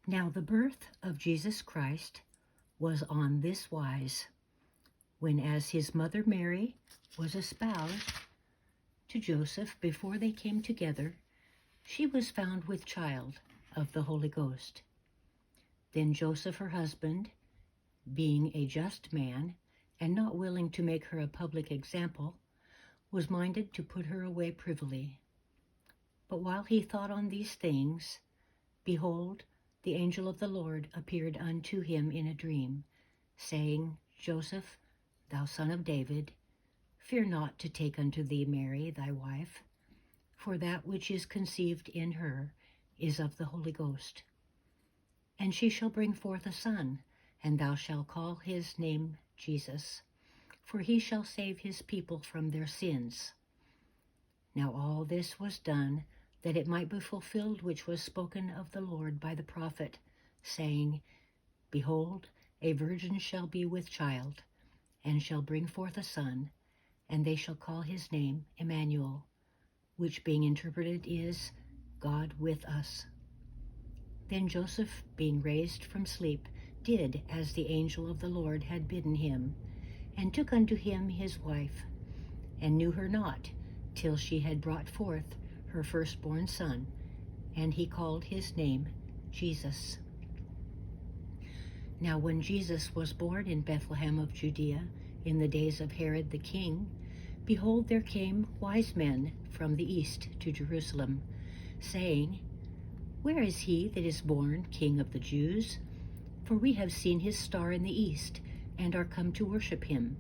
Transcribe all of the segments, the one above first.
Now the birth of Jesus Christ was on this wise, when as his mother Mary was espoused to Joseph before they came together, she was found with child of the Holy Ghost. Then Joseph her husband, being a just man, and not willing to make her a public example, was minded to put her away privily. But while he thought on these things, behold, the angel of the Lord appeared unto him in a dream, saying, Joseph, thou son of David, fear not to take unto thee Mary thy wife, for that which is conceived in her is of the Holy Ghost. And she shall bring forth a son, and thou shalt call his name Jesus, for he shall save his people from their sins. Now all this was done, that it might be fulfilled which was spoken of the Lord by the prophet, saying, Behold, a virgin shall be with child, and shall bring forth a son, and they shall call his name Emmanuel, which being interpreted is, God with us. Then Joseph, being raised from sleep, did as the angel of the Lord had bidden him, and took unto him his wife, and knew her not, till she had brought forth her firstborn son, and he called his name Jesus. Now when Jesus was born in Bethlehem of Judea, in the days of Herod the king, behold, there came wise men from the east to Jerusalem, saying, Where is he that is born King of the Jews? For we have seen his star in the east, and are come to worship him.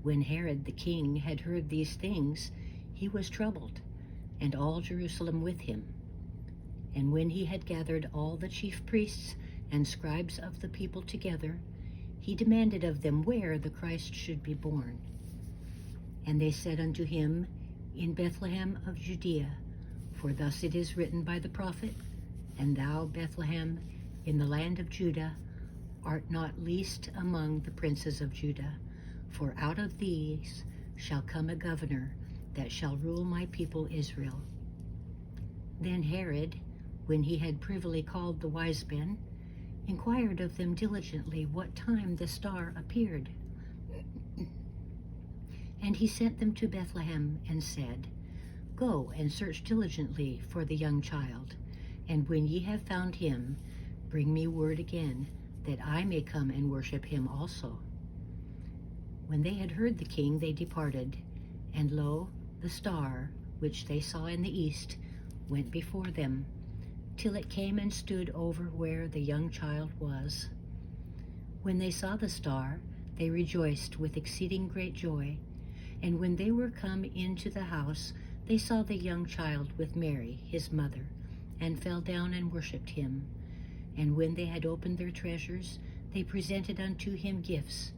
When Herod the king had heard these things, he was troubled, and all Jerusalem with him. And when he had gathered all the chief priests and scribes of the people together, he demanded of them where the Christ should be born. And they said unto him, In Bethlehem of Judea, for thus it is written by the prophet, And thou, Bethlehem, in the land of Judah, art not least among the princes of Judah, for out of these shall come a governor that shall rule my people Israel. Then Herod, when he had privily called the wise men, inquired of them diligently what time the star appeared. And he sent them to Bethlehem, and said, Go and search diligently for the young child, and when ye have found him, bring me word again, that I may come and worship him also. When they had heard the king, they departed, and lo, the star, which they saw in the east, went before them, till it came and stood over where the young child was. When they saw the star, they rejoiced with exceeding great joy. And when they were come into the house, they saw the young child with Mary, his mother, and fell down and worshipped him. And when they had opened their treasures, they presented unto him gifts,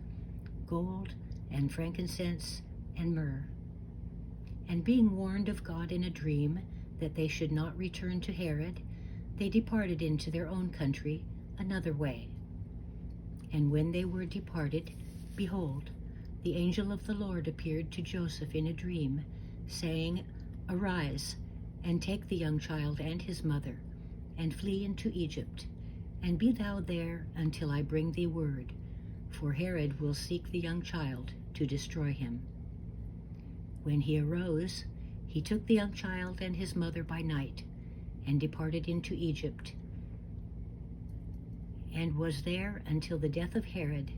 gold, and frankincense, and myrrh. And being warned of God in a dream that they should not return to Herod, they departed into their own country another way. And when they were departed, behold, the angel of the Lord appeared to Joseph in a dream, saying, Arise, and take the young child and his mother, and flee into Egypt, and be thou there until I bring thee word, for Herod will seek the young child to destroy him. When he arose, he took the young child and his mother by night, and departed into Egypt, and was there until the death of Herod,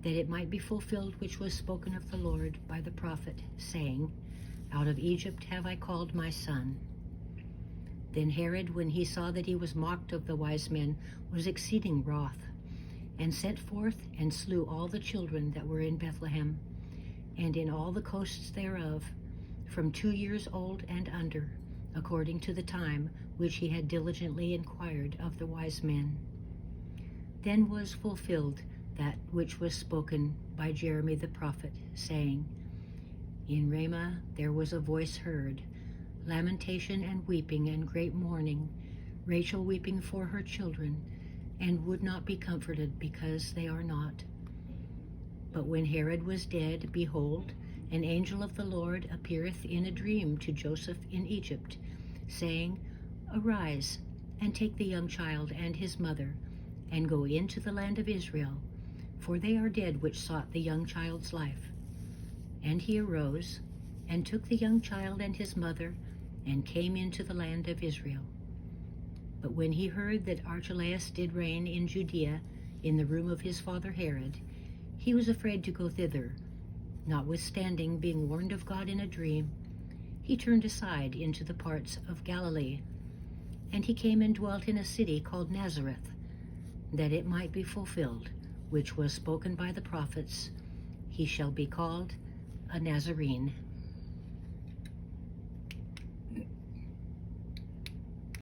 that it might be fulfilled which was spoken of the Lord by the prophet, saying, Out of Egypt have I called my son. Then Herod, when he saw that he was mocked of the wise men, was exceeding wroth, and sent forth and slew all the children that were in Bethlehem, and in all the coasts thereof, from 2 years old and under, according to the time which he had diligently inquired of the wise men. Then was fulfilled that which was spoken by Jeremy the prophet, saying, In Ramah there was a voice heard, lamentation and weeping and great mourning, Rachel weeping for her children, and would not be comforted because they are not. But when Herod was dead, behold, an angel of the Lord appeareth in a dream to Joseph in Egypt, saying, Arise, and take the young child and his mother, and go into the land of Israel, for they are dead which sought the young child's life. And he arose, and took the young child and his mother, and came into the land of Israel. But when he heard that Archelaus did reign in Judea in the room of his father Herod, he was afraid to go thither. Notwithstanding, being warned of God in a dream, he turned aside into the parts of Galilee. And he came and dwelt in a city called Nazareth, that it might be fulfilled, which was spoken by the prophets, he shall be called a Nazarene.